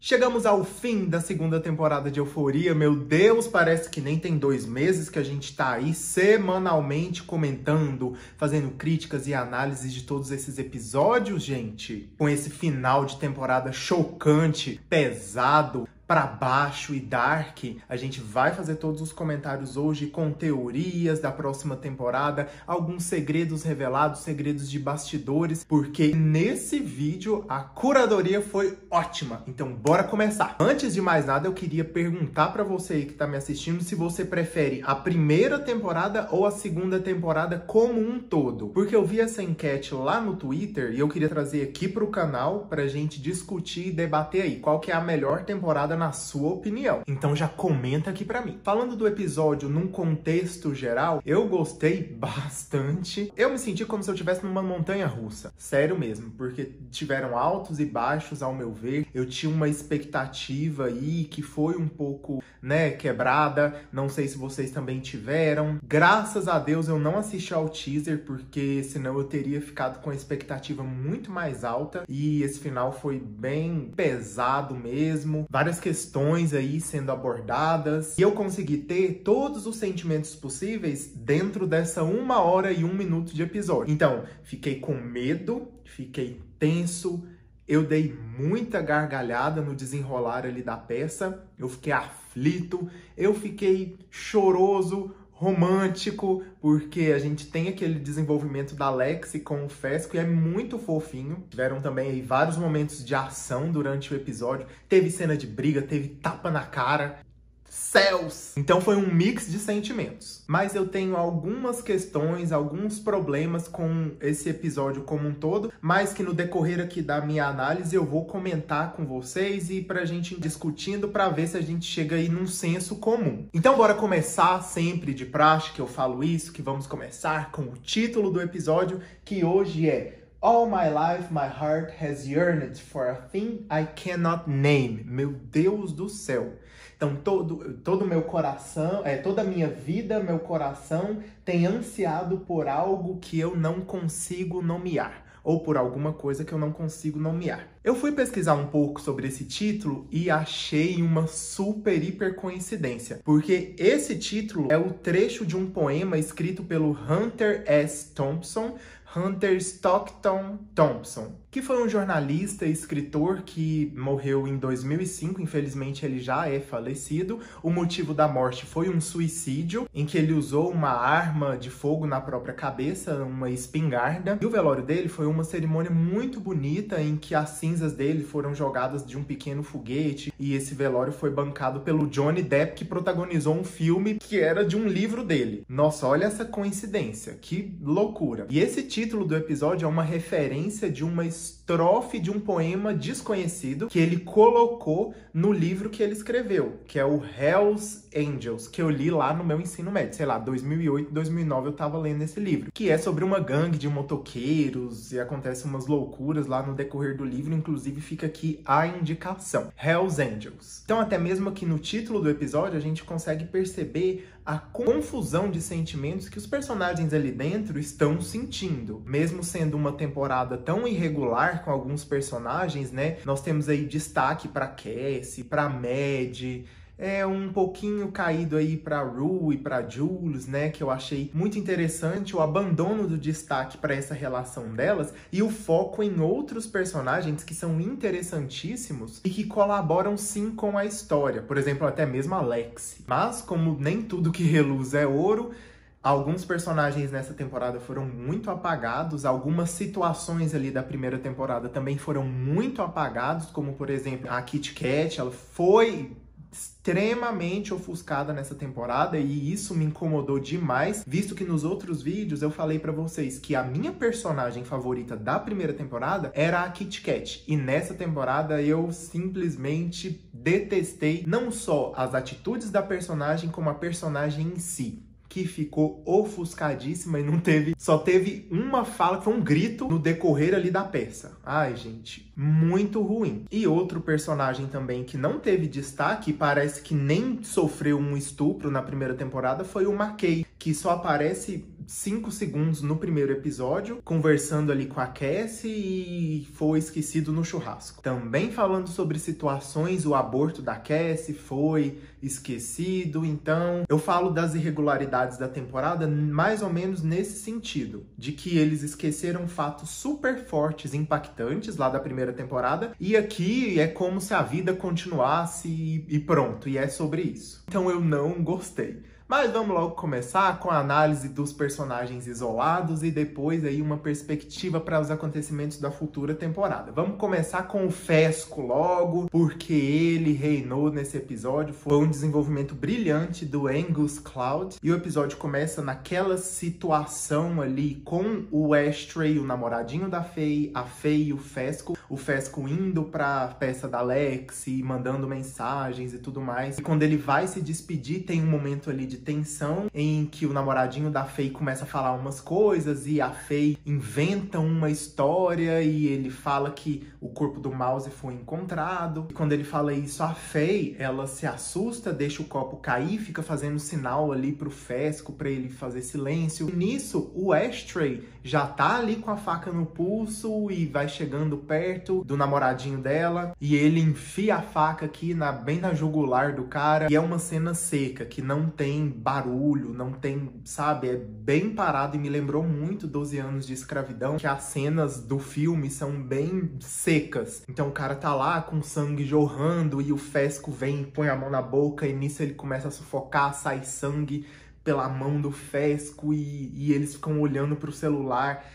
Chegamos ao fim da segunda temporada de Euphoria. Meu Deus, parece que nem tem 2 meses que a gente tá aí semanalmente comentando, fazendo críticas e análises de todos esses episódios, gente. Com esse final de temporada chocante, pesado, pra baixo e dark, a gente vai fazer todos os comentários hoje com teorias da próxima temporada, alguns segredos revelados, segredos de bastidores, porque nesse vídeo a curadoria foi ótima. Então bora começar. Antes de mais nada, eu queria perguntar pra você aí que tá me assistindo se você prefere a primeira temporada ou a segunda temporada como um todo. Porque eu vi essa enquete lá no Twitter e eu queria trazer aqui pro canal pra gente discutir e debater aí qual que é a melhor temporada na sua opinião. Então já comenta aqui pra mim. Falando do episódio num contexto geral, eu gostei bastante. Eu me senti como se eu estivesse numa montanha russa. Sério mesmo, porque tiveram altos e baixos ao meu ver. Eu tinha uma expectativa aí que foi um pouco, quebrada. Não sei se vocês também tiveram. Graças a Deus eu não assisti ao teaser, porque senão eu teria ficado com a expectativa muito mais alta. E esse final foi bem pesado mesmo. Várias questões aí sendo abordadas. E eu consegui ter todos os sentimentos possíveis dentro dessa 1 hora e 1 minuto de episódio. Então, fiquei com medo, fiquei tenso, eu dei muita gargalhada no desenrolar ali da peça, eu fiquei aflito, eu fiquei choroso, romântico, porque a gente tem aquele desenvolvimento da Lexi com o Fesco e é muito fofinho. Tiveram também aí vários momentos de ação durante o episódio. Teve cena de briga, teve tapa na cara. Céus! Então foi um mix de sentimentos. Mas eu tenho algumas questões, alguns problemas com esse episódio como um todo, mas que no decorrer aqui da minha análise eu vou comentar com vocês e pra gente ir discutindo pra ver se a gente chega aí num senso comum. Então bora começar, sempre de praxe que eu falo isso, que vamos começar com o título do episódio, que hoje é All my life, my heart has yearned for a thing I cannot name. Meu Deus do céu. Então, todo meu coração, toda a minha vida, meu coração tem ansiado por algo que eu não consigo nomear. Ou por alguma coisa que eu não consigo nomear. Eu fui pesquisar um pouco sobre esse título e achei uma super hiper coincidência. Porque esse título é o trecho de um poema escrito pelo Hunter S. Thompson, Hunter Stockton Thompson, que foi um jornalista e escritor que morreu em 2005, infelizmente ele já é falecido. O motivo da morte foi um suicídio, em que ele usou uma arma de fogo na própria cabeça, uma espingarda. E o velório dele foi uma cerimônia muito bonita, em que as cinzas dele foram jogadas de um pequeno foguete, e esse velório foi bancado pelo Johnny Depp, que protagonizou um filme que era de um livro dele. Nossa, olha essa coincidência, que loucura. E esse título do episódio é uma referência de uma estrofe de um poema desconhecido que ele colocou no livro que ele escreveu, que é o Hell's Angels, que eu li lá no meu ensino médio, sei lá, 2008, 2009 eu tava lendo esse livro, que é sobre uma gangue de motoqueiros e acontecem umas loucuras lá no decorrer do livro, inclusive fica aqui a indicação, Hell's Angels. Então até mesmo aqui no título do episódio a gente consegue perceber a confusão de sentimentos que os personagens ali dentro estão sentindo. Mesmo sendo uma temporada tão irregular com alguns personagens, nós temos aí destaque para Cassie, para Mad, um pouquinho caído aí pra Rue e pra Jules, que eu achei muito interessante o abandono do destaque para essa relação delas e o foco em outros personagens que são interessantíssimos e que colaboram sim com a história. Por exemplo, até mesmo a Lexi. Mas como nem tudo que reluz é ouro, alguns personagens nessa temporada foram muito apagados, algumas situações ali da primeira temporada também foram muito apagados, como por exemplo a Kit Kat, ela foi extremamente ofuscada nessa temporada e isso me incomodou demais, visto que nos outros vídeos eu falei pra vocês que a minha personagem favorita da primeira temporada era a Kit Kat, e nessa temporada eu simplesmente detestei não só as atitudes da personagem, como a personagem em si, que ficou ofuscadíssima e só teve uma fala, que foi um grito no decorrer ali da peça. Ai, gente, muito ruim. E outro personagem também que não teve destaque, parece que nem sofreu um estupro na primeira temporada, foi o McKay, que só aparece 5 segundos no primeiro episódio, conversando ali com a Cassie e foi esquecido no churrasco. Também falando sobre situações, o aborto da Cassie foi esquecido. Então, eu falo das irregularidades da temporada mais ou menos nesse sentido, de que eles esqueceram fatos super fortes, impactantes lá da primeira temporada, e aqui é como se a vida continuasse e pronto, e é sobre isso. Então eu não gostei. Mas vamos logo começar com a análise dos personagens isolados e depois aí uma perspectiva para os acontecimentos da futura temporada. Vamos começar com o Fesco logo, porque ele reinou nesse episódio. Foi um desenvolvimento brilhante do Angus Cloud. E o episódio começa naquela situação ali com o Ashtray, o namoradinho da Faye, a Faye e o Fesco indo pra peça da Lexi, mandando mensagens e tudo mais. E quando ele vai se despedir, tem um momento ali de tensão em que o namoradinho da Faye começa a falar umas coisas e a Faye inventa uma história e ele fala que o corpo do Mouse foi encontrado. E quando ele fala isso, a Faye, ela se assusta, deixa o copo cair, fica fazendo sinal ali pro Fesco pra ele fazer silêncio. E nisso, o Ashtray já tá ali com a faca no pulso e vai chegando perto do namoradinho dela e ele enfia a faca aqui bem na jugular do cara. E é uma cena seca, que não tem barulho, não tem, sabe, é bem parado e me lembrou muito 12 anos de escravidão, que as cenas do filme são bem secas. Então o cara tá lá com sangue jorrando e o Fesco vem e põe a mão na boca e nisso ele começa a sufocar, sai sangue pela mão do Fesco e eles ficam olhando pro celular.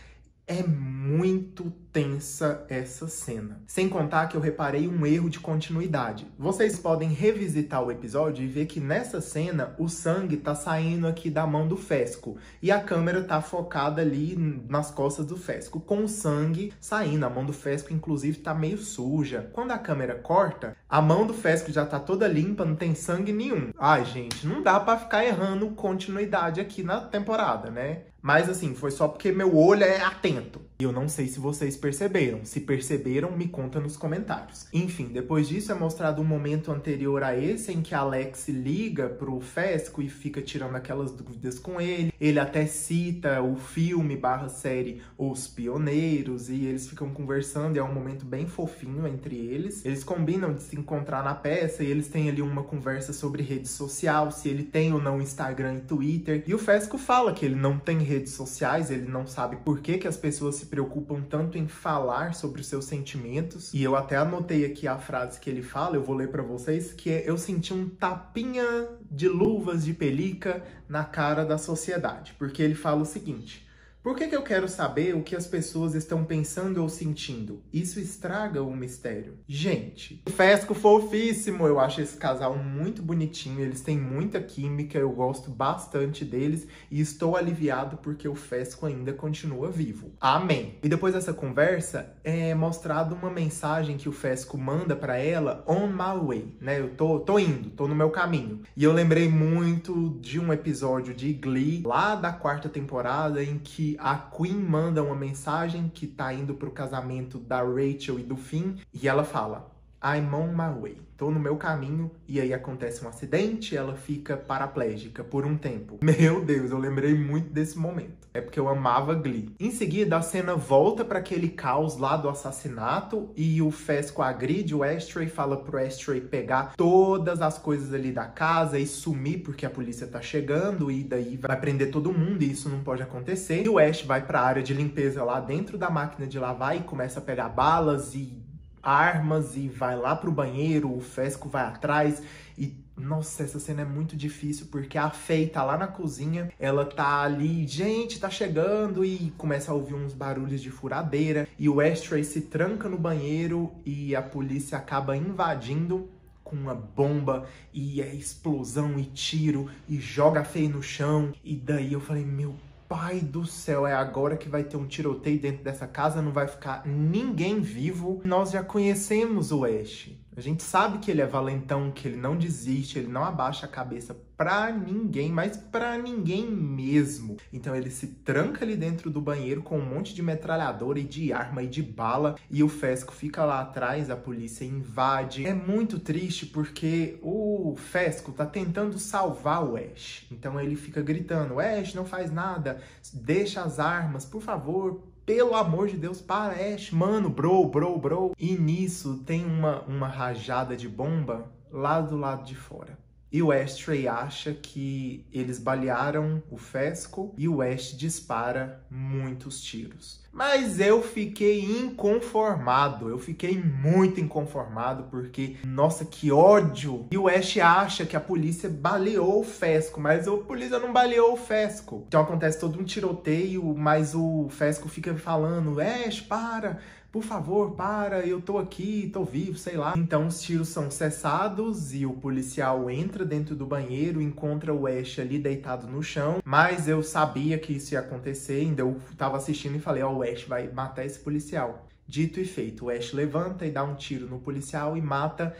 É muito tensa essa cena. Sem contar que eu reparei um erro de continuidade. Vocês podem revisitar o episódio e ver que nessa cena o sangue tá saindo aqui da mão do Fesco. E a câmera tá focada ali nas costas do Fesco, com o sangue saindo. A mão do Fesco, inclusive, tá meio suja. Quando a câmera corta, a mão do Fesco já tá toda limpa, não tem sangue nenhum. Ai, gente, não dá pra ficar errando continuidade aqui na temporada, né? Mas assim, foi só porque meu olho é atento. E eu não sei se vocês perceberam. Se perceberam, me conta nos comentários. Enfim, depois disso é mostrado um momento anterior a esse em que a Alex liga pro Fesco e fica tirando aquelas dúvidas com ele. Ele até cita o filme / série Os Pioneiros e eles ficam conversando e é um momento bem fofinho entre eles. Eles combinam de se encontrar na peça e eles têm ali uma conversa sobre rede social, se ele tem ou não Instagram e Twitter. E o Fesco fala que ele não tem redes sociais, ele não sabe por que as pessoas se preocupam tanto em falar sobre os seus sentimentos. E eu até anotei aqui a frase que ele fala, eu vou ler pra vocês, que é: eu senti um tapinha de luvas de pelica na cara da sociedade. Porque ele fala o seguinte: por que eu quero saber o que as pessoas estão pensando ou sentindo? Isso estraga o mistério. Gente, Fesco fofíssimo, eu acho esse casal muito bonitinho, eles têm muita química, eu gosto bastante deles e estou aliviado porque o Fesco ainda continua vivo. Amém! E depois dessa conversa, é mostrado uma mensagem que o Fesco manda pra ela, on my way, né? Eu tô indo, tô no meu caminho. E eu lembrei muito de um episódio de Glee, lá da 4ª temporada, em que a Queen manda uma mensagem que tá indo pro casamento da Rachel e do Finn, e ela fala: I'm on my way. Tô no meu caminho, e aí acontece um acidente, ela fica paraplégica por um tempo. Meu Deus, eu lembrei muito desse momento. É porque eu amava Glee. Em seguida, a cena volta para aquele caos lá do assassinato, e o Fesco agride o Ashtray, fala pro Ashtray pegar todas as coisas ali da casa e sumir, porque a polícia tá chegando, e daí vai prender todo mundo, e isso não pode acontecer. E o Ash vai pra área de limpeza lá dentro da máquina de lavar e começa a pegar balas e armas e vai lá pro banheiro, o Fesco vai atrás e, nossa, essa cena é muito difícil porque a Faye tá lá na cozinha, ela tá ali, gente, tá chegando, e começa a ouvir uns barulhos de furadeira e o Ashtray se tranca no banheiro e a polícia acaba invadindo com uma bomba e é explosão e tiro e joga a Faye no chão. E daí eu falei, meu pai do céu, é agora que vai ter um tiroteio dentro dessa casa, não vai ficar ninguém vivo. Nós já conhecemos o Ash. A gente sabe que ele é valentão, que ele não desiste, ele não abaixa a cabeça pra ninguém, mas pra ninguém mesmo. Então ele se tranca ali dentro do banheiro com um monte de metralhadora e de arma e de bala, e o Fesco fica lá atrás, a polícia invade. É muito triste porque o Fesco tá tentando salvar o Ash. Então ele fica gritando: Ash, não faz nada, deixa as armas, por favor. Pelo amor de Deus, para, Ash, mano, bro. E nisso tem uma rajada de bomba lá do lado de fora. E o Ashtray acha que eles balearam o Fesco e o Ash dispara muitos tiros. Mas eu fiquei inconformado, eu fiquei muito inconformado porque, nossa, que ódio! E o Ash acha que a polícia baleou o Fesco, mas a polícia não baleou o Fesco. Então acontece todo um tiroteio, mas o Fesco fica falando: Ash, para! Por favor, para, eu tô aqui, tô vivo, sei lá. Então os tiros são cessados e o policial entra dentro do banheiro, encontra o Ash ali deitado no chão. Mas eu sabia que isso ia acontecer, ainda eu tava assistindo e falei: ó, o Ash vai matar esse policial. Dito e feito, o Ash levanta e dá um tiro no policial e mata.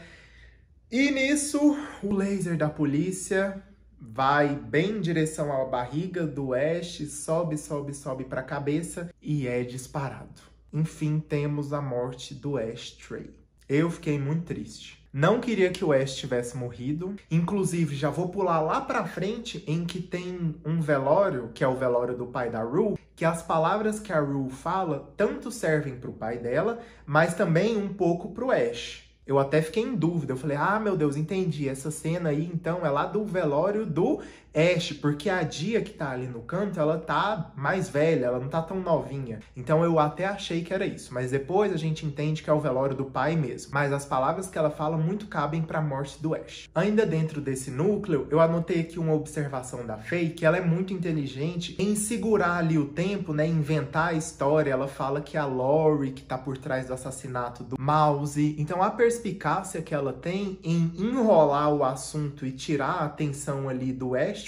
E nisso, o laser da polícia vai bem em direção à barriga do Ash, sobe pra cabeça e é disparado. Enfim, temos a morte do Ashtray. Eu fiquei muito triste. Não queria que o Ash tivesse morrido. Inclusive, já vou pular lá pra frente em que tem um velório, que é o velório do pai da Rue, que as palavras que a Rue fala tanto servem pro pai dela, mas também um pouco pro Ash. Eu até fiquei em dúvida. Eu falei: ah, meu Deus, entendi. Essa cena aí, então, é lá do velório do Ash, porque a Dia que tá ali no canto, ela tá mais velha, ela não tá tão novinha. Então eu até achei que era isso, mas depois a gente entende que é o velório do pai mesmo. Mas as palavras que ela fala muito cabem pra morte do Ash. Ainda dentro desse núcleo, eu anotei aqui uma observação da Faye, que ela é muito inteligente em segurar ali o tempo, né, inventar a história. Ela fala que a Lori que tá por trás do assassinato do Mouse. Então a perspicácia que ela tem em enrolar o assunto e tirar a atenção ali do Ash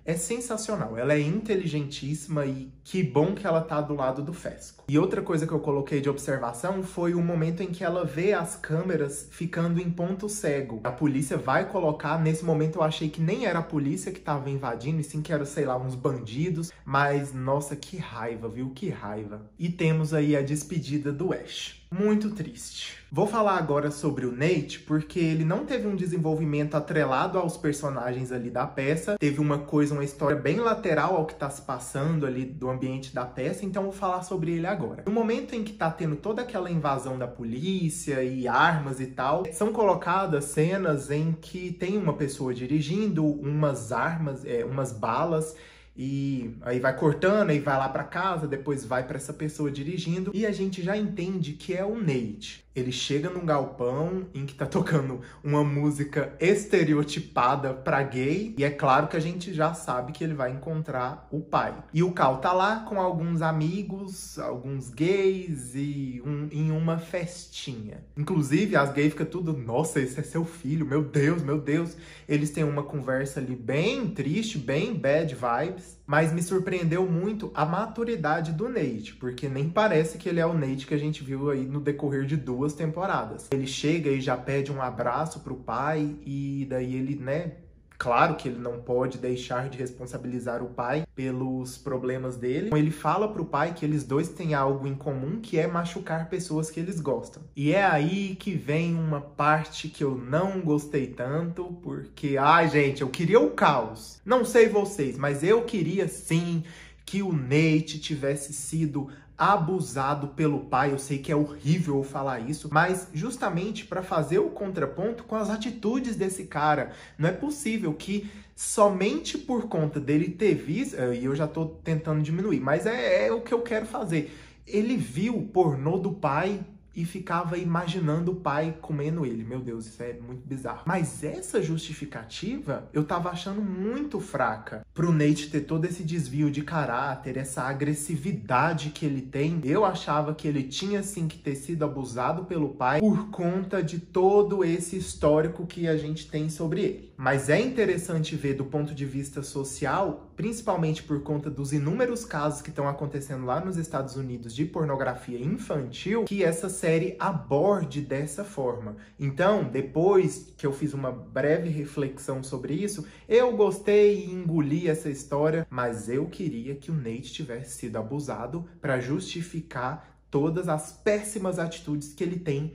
é sensacional. Ela é inteligentíssima e que bom que ela tá do lado do Fesco. E outra coisa que eu coloquei de observação foi o momento em que ela vê as câmeras ficando em ponto cego. A polícia vai colocar, nesse momento eu achei que nem era a polícia que tava invadindo, e sim que era, sei lá, uns bandidos. Mas, nossa, que raiva, viu? Que raiva. E temos aí a despedida do Ash. Muito triste. Vou falar agora sobre o Nate, porque ele não teve um desenvolvimento atrelado aos personagens ali da peça. Teve uma história bem lateral ao que tá se passando ali do ambiente da peça, então vou falar sobre ele agora. No momento em que tá tendo toda aquela invasão da polícia e armas e tal, são colocadas cenas em que tem uma pessoa dirigindo, umas armas, umas balas, e aí vai cortando e vai lá pra casa, depois vai pra essa pessoa dirigindo, e a gente já entende que é o Nate. Ele chega num galpão em que tá tocando uma música estereotipada pra gay, e é claro que a gente já sabe que ele vai encontrar o pai. E o Cal tá lá com alguns amigos, alguns gays, e em uma festinha. Inclusive, as gays ficam tudo: nossa, esse é seu filho, meu Deus, meu Deus. Eles têm uma conversa ali bem triste, bem bad vibes. Mas me surpreendeu muito a maturidade do Nate, porque nem parece que ele é o Nate que a gente viu aí no decorrer de 2 temporadas. Ele chega e já pede um abraço pro pai, e daí ele, né, claro que ele não pode deixar de responsabilizar o pai pelos problemas dele. Ele fala pro pai que eles dois têm algo em comum, que é machucar pessoas que eles gostam. E é aí que vem uma parte que eu não gostei tanto, porque, ai gente, eu queria o caos. Não sei vocês, mas eu queria sim que o Nate tivesse sido abusado pelo pai. Eu sei que é horrível eu falar isso, mas justamente para fazer o contraponto com as atitudes desse cara. Não é possível que somente por conta dele ter visto, e eu já tô tentando diminuir, mas é o que eu quero fazer. Ele viu o pornô do pai e ficava imaginando o pai comendo ele. Meu Deus, isso é muito bizarro. Mas essa justificativa eu tava achando muito fraca. Pro Nate ter todo esse desvio de caráter, essa agressividade que ele tem, eu achava que ele tinha sim que ter sido abusado pelo pai por conta de todo esse histórico que a gente tem sobre ele. Mas é interessante ver do ponto de vista social, principalmente por conta dos inúmeros casos que estão acontecendo lá nos Estados Unidos de pornografia infantil, que essa série aborde dessa forma. Então, depois que eu fiz uma breve reflexão sobre isso, eu gostei e engoli essa história, mas eu queria que o Nate tivesse sido abusado para justificar todas as péssimas atitudes que ele tem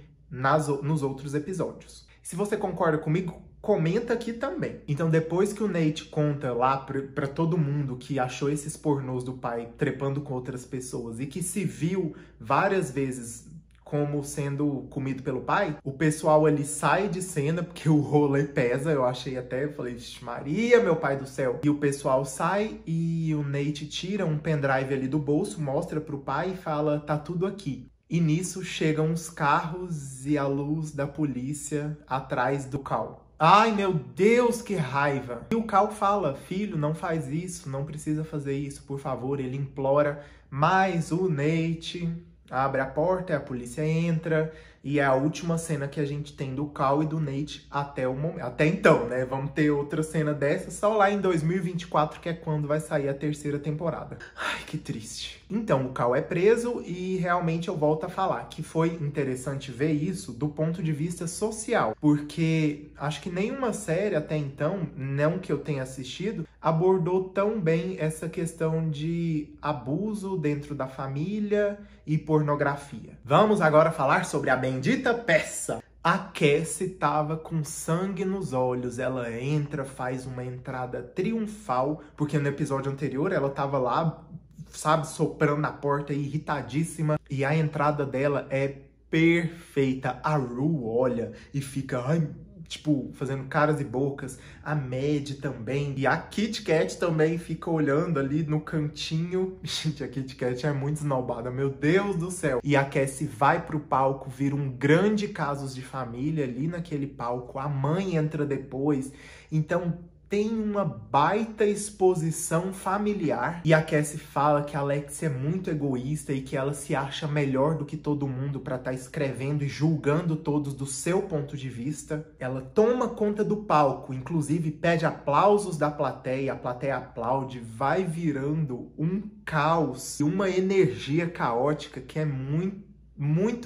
nos outros episódios. Se você concorda comigo, comenta aqui também. Então, depois que o Nate conta lá pra todo mundo que achou esses pornôs do pai trepando com outras pessoas e que se viu várias vezes como sendo comido pelo pai, o pessoal ali sai de cena, porque o rolê pesa, eu achei até, eu falei, Maria, meu pai do céu. E o pessoal sai e o Nate tira um pendrive ali do bolso, mostra pro pai e fala, tá tudo aqui. E nisso chegam os carros e a luz da polícia atrás do Cal. Ai, meu Deus, que raiva! E o Cal fala, filho, não faz isso, não precisa fazer isso, por favor. Ele implora, mas o Nate abre a porta, a polícia entra, e é a última cena que a gente tem do Cal e do Nate até o momento. Até então, né? Vamos ter outra cena dessa só lá em 2024, que é quando vai sair a terceira temporada. Ai, que triste. Então, o Cal é preso e realmente eu volto a falar que foi interessante ver isso do ponto de vista social, porque acho que nenhuma série até então, não que eu tenha assistido, abordou tão bem essa questão de abuso dentro da família e pornografia. Vamos agora falar sobre a bendita peça. A Cassie tava com sangue nos olhos, ela entra, faz uma entrada triunfal, porque no episódio anterior ela tava lá, sabe, soprando na porta, irritadíssima, e a entrada dela é perfeita. A Rue olha e fica, ai, tipo, fazendo caras e bocas. A Mad também. E a Kit Kat também fica olhando ali no cantinho. Gente, a Kit Kat é muito esnobada, meu Deus do céu. E a Cassie vai pro palco, vira um grande casos de família ali naquele palco. A mãe entra depois. Então, tem uma baita exposição familiar. E a Cassie fala que a Alexia é muito egoísta e que ela se acha melhor do que todo mundo pra estar escrevendo e julgando todos do seu ponto de vista. Ela toma conta do palco, inclusive pede aplausos da plateia, a plateia aplaude, vai virando um caos e uma energia caótica que é muito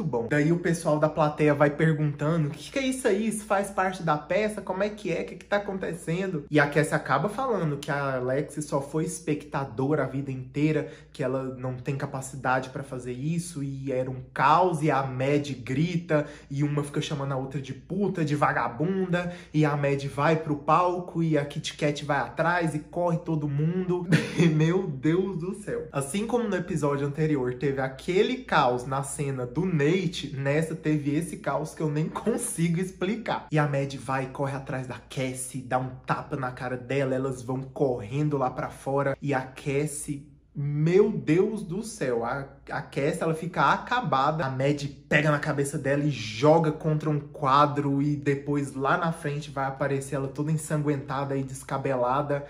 bom. Daí o pessoal da plateia vai perguntando, o que é isso aí? Isso faz parte da peça? Como é que é? O que tá acontecendo? E a Cassie acaba falando que a Alexia só foi espectadora a vida inteira, que ela não tem capacidade pra fazer isso, e era um caos, e a Mad grita, e uma fica chamando a outra de puta, de vagabunda, e a Mad vai pro palco, e a Kit Kat vai atrás, e corre todo mundo. Meu Deus do céu. Assim como no episódio anterior teve aquele caos na cena do Nate, nessa teve esse caos que eu nem consigo explicar. E a Mad vai e corre atrás da Cassie, dá um tapa na cara dela, elas vão correndo lá pra fora, e a Cassie, meu Deus do céu, a Cassie, ela fica acabada, a Mad pega na cabeça dela e joga contra um quadro, e depois lá na frente vai aparecer ela toda ensanguentada e descabelada.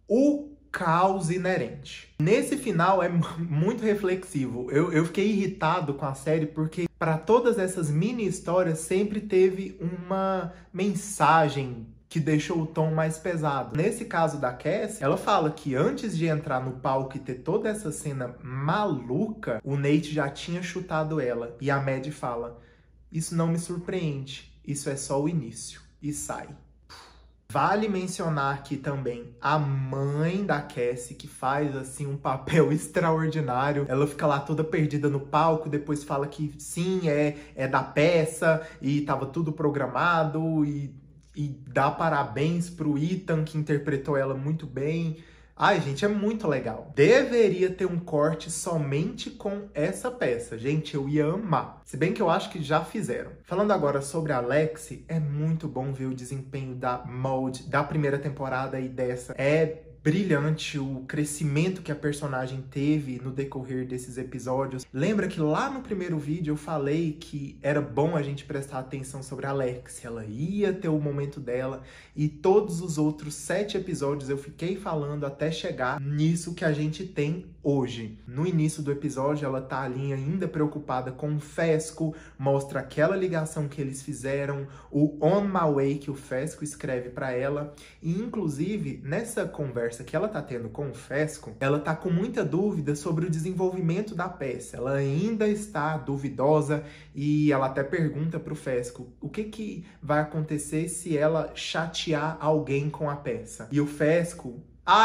O caos inerente. Nesse final é muito reflexivo. Eu fiquei irritado com a série porque para todas essas mini histórias sempre teve uma mensagem que deixou o tom mais pesado. Nesse caso da Cassie, ela fala que antes de entrar no palco e ter toda essa cena maluca, o Nate já tinha chutado ela. E a Mad fala, isso não me surpreende, isso é só o início. E sai. Vale mencionar aqui também a mãe da Cassie, que faz, assim, um papel extraordinário. Ela fica lá toda perdida no palco, depois fala que sim, é da peça, e tava tudo programado, e dá parabéns pro Ethan, que interpretou ela muito bem. Ai, gente, é muito legal. Deveria ter um corte somente com essa peça. Gente, eu ia amar. Se bem que eu acho que já fizeram. Falando agora sobre a Lexi, é muito bom ver o desempenho da Maud da primeira temporada e dessa. É brilhante o crescimento que a personagem teve no decorrer desses episódios. Lembra que lá no primeiro vídeo eu falei que era bom a gente prestar atenção sobre a Alexia. Ela ia ter o momento dela, e todos os outros 7 episódios eu fiquei falando até chegar nisso que a gente tem hoje. No início do episódio ela tá ali ainda preocupada com o Fesco, mostra aquela ligação que eles fizeram, o On My Way que o Fesco escreve pra ela, e inclusive nessa conversa conversa que ela tá tendo com o Fesco, ela tá com muita dúvida sobre o desenvolvimento da peça. Ela ainda está duvidosa e ela até pergunta pro Fesco o que vai acontecer se ela chatear alguém com a peça. E o Fesco...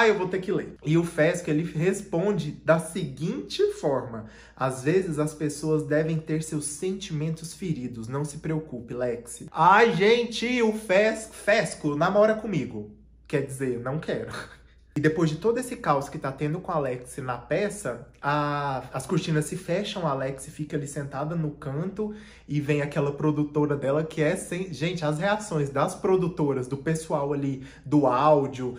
eu vou ter que ler. E o Fesco, ele responde da seguinte forma: às vezes as pessoas devem ter seus sentimentos feridos. Não se preocupe, Lexi. Ai, gente, o Fesco namora comigo. Quer dizer, não quero. E depois de todo esse caos que tá tendo com a Lexi na peça, as cortinas se fecham, a Lexi fica ali sentada no canto e vem aquela produtora dela que é sem... Gente, as reações das produtoras, do pessoal ali, do áudio,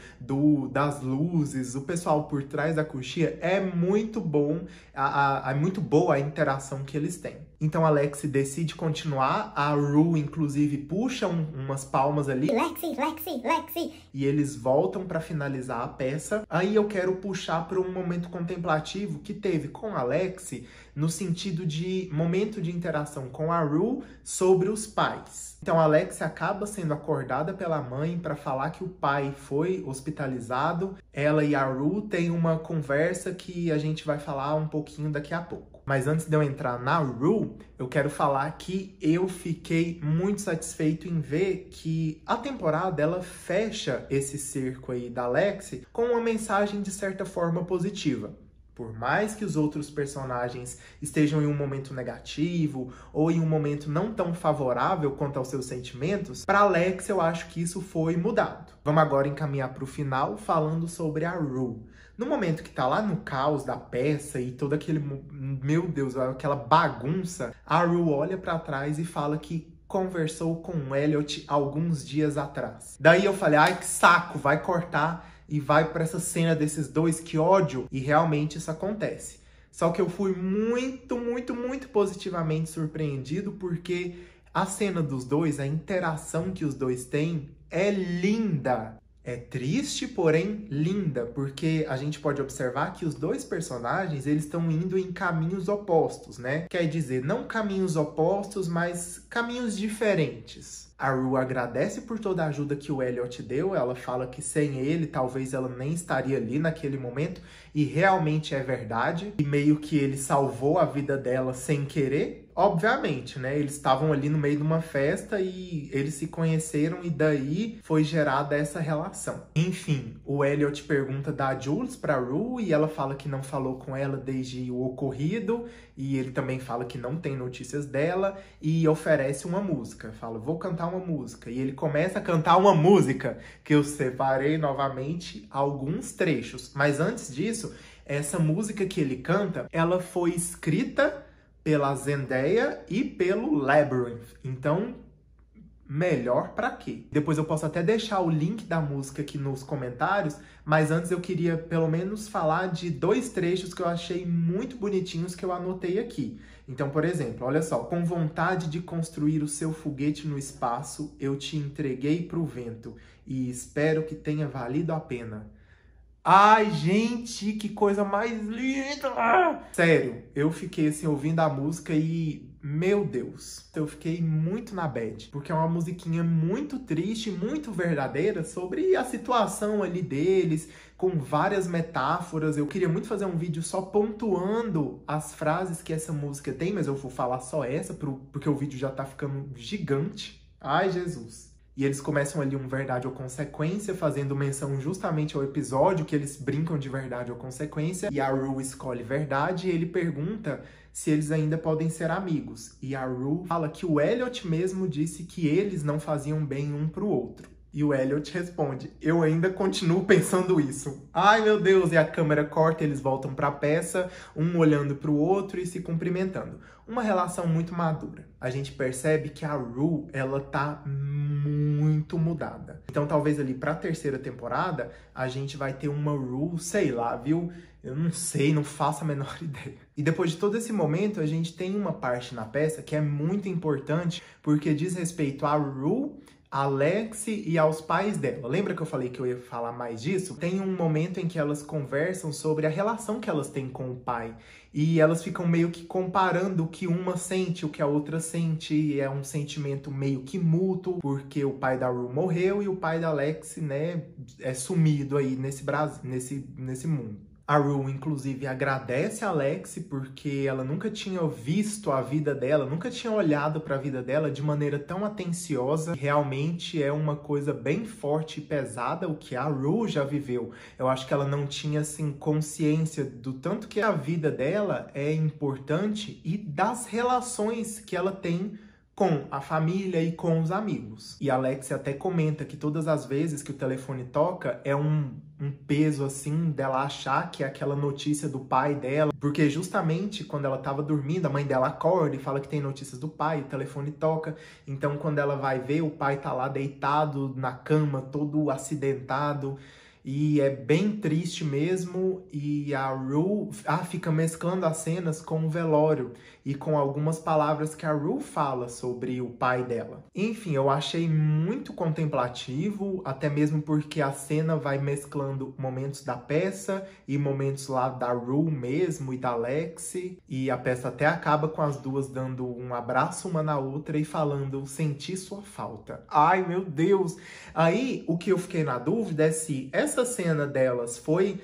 das luzes, o pessoal por trás da cortina, é muito bom, é muito boa a interação que eles têm. Então a Lexi decide continuar, a Rue, inclusive, puxa umas palmas ali. Lexi, Lexi, Lexi! E eles voltam para finalizar a peça. Aí eu quero puxar para um momento contemplativo que teve com a Lexi, no sentido de momento de interação com a Rue sobre os pais. Então a Lexi acaba sendo acordada pela mãe para falar que o pai foi hospitalizado. Ela e a Rue têm uma conversa que a gente vai falar um pouquinho daqui a pouco. Mas antes de eu entrar na Rue, eu quero falar que eu fiquei muito satisfeito em ver que a temporada ela fecha esse cerco aí da Lexi com uma mensagem de certa forma positiva. Por mais que os outros personagens estejam em um momento negativo ou em um momento não tão favorável quanto aos seus sentimentos, para Lexi eu acho que isso foi mudado. Vamos agora encaminhar para o final falando sobre a Rue. No momento que tá lá no caos da peça e todo aquele, meu Deus, aquela bagunça, a Rue olha para trás e fala que conversou com o Elliot alguns dias atrás. Daí eu falei, ai que saco, vai cortar e vai para essa cena desses dois, que ódio. E realmente isso acontece. Só que eu fui muito positivamente surpreendido porque a cena dos dois, a interação que os dois têm é linda. É triste, porém linda, porque a gente pode observar que os dois personagens, eles estão indo em caminhos opostos, né? Quer dizer, não caminhos opostos, mas caminhos diferentes. A Rue agradece por toda a ajuda que o Elliot deu, ela fala que sem ele, talvez ela nem estaria ali naquele momento, e realmente é verdade. E meio que ele salvou a vida dela sem querer. Obviamente, né? Eles estavam ali no meio de uma festa e eles se conheceram e daí foi gerada essa relação. Enfim, o Elliot pergunta da Jules pra Rue e ela fala que não falou com ela desde o ocorrido e ele também fala que não tem notícias dela e oferece uma música. Fala, vou cantar uma música. E ele começa a cantar uma música que eu separei novamente alguns trechos. Mas antes disso, essa música que ele canta, ela foi escrita pela Zendaya e pelo Labyrinth. Então, melhor pra quê? Depois eu posso até deixar o link da música aqui nos comentários, mas antes eu queria pelo menos falar de dois trechos que eu achei muito bonitinhos que eu anotei aqui. Então, por exemplo, olha só. Com vontade de construir o seu foguete no espaço, eu te entreguei pro vento e espero que tenha valido a pena. Ai, gente, que coisa mais linda! Sério, eu fiquei assim, ouvindo a música e, meu Deus, eu fiquei muito na bad. Porque é uma musiquinha muito triste, muito verdadeira sobre a situação ali deles, com várias metáforas. Eu queria muito fazer um vídeo só pontuando as frases que essa música tem, mas eu vou falar só essa, porque o vídeo já tá ficando gigante. Ai, Jesus! E eles começam ali um Verdade ou Consequência, fazendo menção justamente ao episódio que eles brincam de Verdade ou Consequência. E a Rue escolhe Verdade e ele pergunta se eles ainda podem ser amigos. E a Rue fala que o Elliot mesmo disse que eles não faziam bem um pro outro. E o Elliot responde, eu ainda continuo pensando isso. Ai, meu Deus! E a câmera corta, eles voltam pra peça, um olhando pro outro e se cumprimentando. Uma relação muito madura. A gente percebe que a Rue, ela tá muito mudada. Então, talvez ali pra terceira temporada, a gente vai ter uma Rue, sei lá, viu? Eu não sei, não faço a menor ideia. E depois de todo esse momento, a gente tem uma parte na peça que é muito importante, porque diz respeito a Rue, a Lexi e aos pais dela. Lembra que eu falei que eu ia falar mais disso? Tem um momento em que elas conversam sobre a relação que elas têm com o pai. E elas ficam meio que comparando o que uma sente, o que a outra sente. E é um sentimento meio que mútuo, porque o pai da Rue morreu e o pai da Lexi, né, é sumido aí nesse Brasil, nesse mundo. A Rue, inclusive, agradece a Lexi porque ela nunca tinha visto a vida dela, nunca tinha olhado para a vida dela de maneira tão atenciosa. Realmente é uma coisa bem forte e pesada o que a Rue já viveu. Eu acho que ela não tinha, assim, consciência do tanto que a vida dela é importante e das relações que ela tem com a família e com os amigos. E a Lexi até comenta que todas as vezes que o telefone toca é um peso, assim, dela achar que é aquela notícia do pai dela, porque justamente quando ela tava dormindo, a mãe dela acorda e fala que tem notícias do pai, o telefone toca, então quando ela vai ver, o pai tá lá deitado na cama, todo acidentado, e é bem triste mesmo, e a Rue fica mesclando as cenas com o velório e com algumas palavras que a Rue fala sobre o pai dela. Enfim, eu achei muito contemplativo, até mesmo porque a cena vai mesclando momentos da peça e momentos lá da Rue mesmo e da Lexi, e a peça até acaba com as duas dando um abraço uma na outra e falando "senti sua falta". Ai, meu Deus! Aí, o que eu fiquei na dúvida é se essa cena delas foi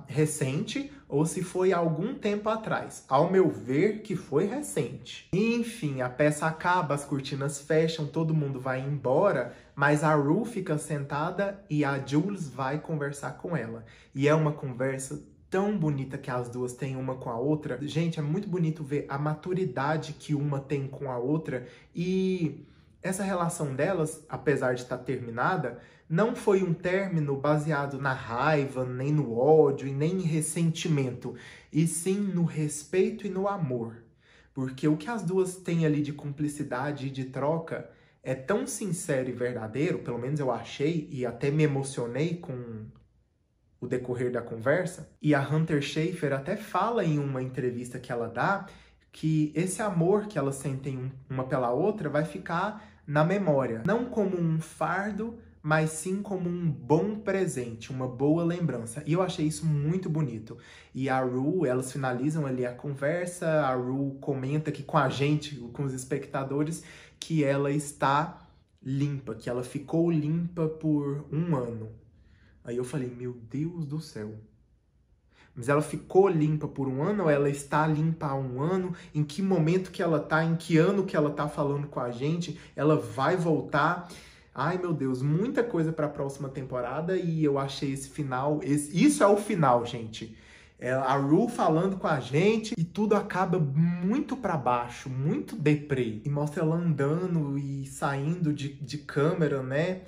recente ou se foi algum tempo atrás. Ao meu ver, que foi recente. Enfim, a peça acaba, as cortinas fecham, todo mundo vai embora, mas a Rue fica sentada e a Jules vai conversar com ela. E é uma conversa tão bonita que as duas têm uma com a outra. Gente, é muito bonito ver a maturidade que uma tem com a outra e essa relação delas, apesar de estar terminada, não foi um término baseado na raiva, nem no ódio e nem em ressentimento, e sim no respeito e no amor. Porque o que as duas têm ali de cumplicidade e de troca é tão sincero e verdadeiro, pelo menos eu achei, e até me emocionei com o decorrer da conversa. E a Hunter Schafer até fala em uma entrevista que ela dá que esse amor que elas sentem uma pela outra vai ficar na memória, não como um fardo, mas sim como um bom presente, uma boa lembrança. E eu achei isso muito bonito. E a Rue, elas finalizam ali a conversa, a Rue comenta que com a gente, com os espectadores, que ela está limpa, que ela ficou limpa por 1 ano. Aí eu falei, meu Deus do céu. Mas ela ficou limpa por 1 ano ou ela está limpa há 1 ano? Em que momento que ela tá? Em que ano que ela tá falando com a gente? Ela vai voltar? Ai, meu Deus, muita coisa para a próxima temporada e eu achei esse final... Isso é o final, gente. É a Rue falando com a gente e tudo acaba muito para baixo, muito deprê. E mostra ela andando e saindo de câmera, né?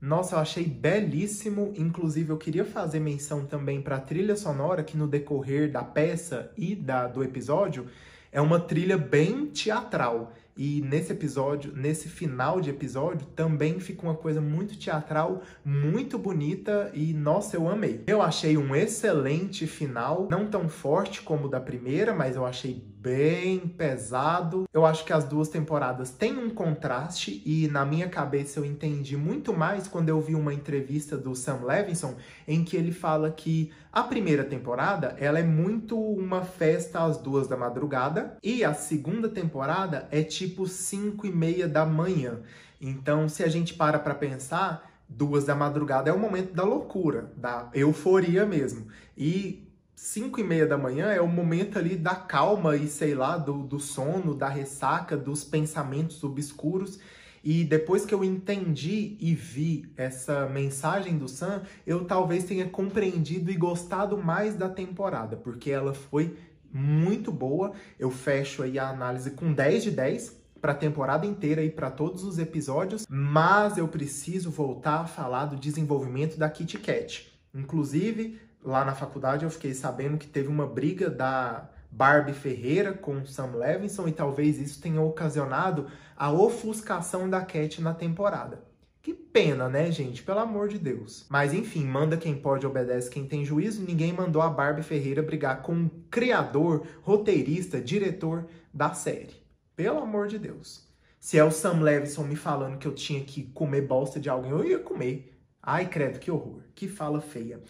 Nossa, eu achei belíssimo. Inclusive, eu queria fazer menção também para a trilha sonora, que no decorrer da peça e do episódio, é uma trilha bem teatral. E nesse episódio, nesse final de episódio, também fica uma coisa muito teatral, muito bonita e, nossa, eu amei. Eu achei um excelente final, não tão forte como o da primeira, mas eu achei bem pesado. Eu acho que as duas temporadas têm um contraste e na minha cabeça eu entendi muito mais quando eu vi uma entrevista do Sam Levinson em que ele fala que a primeira temporada ela é muito uma festa às 2 da madrugada e a segunda temporada é tipo 5:30 da manhã. Então, se a gente para pensar, 2 da madrugada é o momento da loucura, da euforia mesmo. E 5:30 da manhã é o momento ali da calma e, sei lá, do sono, da ressaca, dos pensamentos obscuros. E depois que eu entendi e vi essa mensagem do Sam, eu talvez tenha compreendido e gostado mais da temporada, porque ela foi muito boa. Eu fecho aí a análise com 10 de 10 para a temporada inteira e para todos os episódios, mas eu preciso voltar a falar do desenvolvimento da Kitty Cat. Inclusive, lá na faculdade eu fiquei sabendo que teve uma briga da Barbie Ferreira com o Sam Levinson e talvez isso tenha ocasionado a ofuscação da Cat na temporada. Que pena, né, gente? Pelo amor de Deus. Mas enfim, manda quem pode, obedece quem tem juízo. Ninguém mandou a Barbie Ferreira brigar com o criador, roteirista, diretor da série. Pelo amor de Deus. Se é o Sam Levinson me falando que eu tinha que comer bosta de alguém, eu ia comer. Ai, credo, que horror. Que fala feia.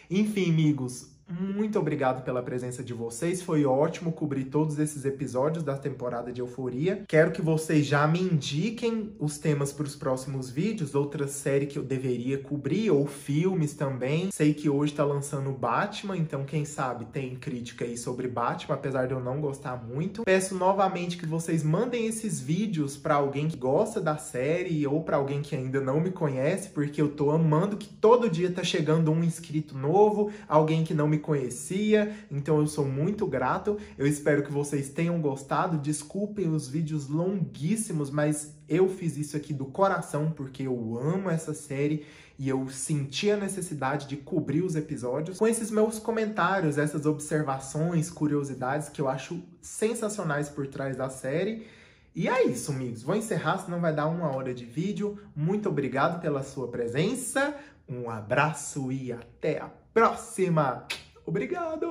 Enfim, amigos, muito obrigado pela presença de vocês. Foi ótimo cobrir todos esses episódios da temporada de Euforia. Quero que vocês já me indiquem os temas para os próximos vídeos, outra série que eu deveria cobrir, ou filmes também. Sei que hoje tá lançando Batman, então quem sabe tem crítica aí sobre Batman, apesar de eu não gostar muito. Peço novamente que vocês mandem esses vídeos para alguém que gosta da série ou para alguém que ainda não me conhece, porque eu tô amando que todo dia tá chegando um inscrito novo, alguém que não me conhecia, então eu sou muito grato. Eu espero que vocês tenham gostado. Desculpem os vídeos longuíssimos, mas eu fiz isso aqui do coração porque eu amo essa série e eu senti a necessidade de cobrir os episódios com esses meus comentários, essas observações, curiosidades que eu acho sensacionais por trás da série. E é isso, amigos. Vou encerrar, senão vai dar 1 hora de vídeo. Muito obrigado pela sua presença. Um abraço e até a próxima! Obrigado!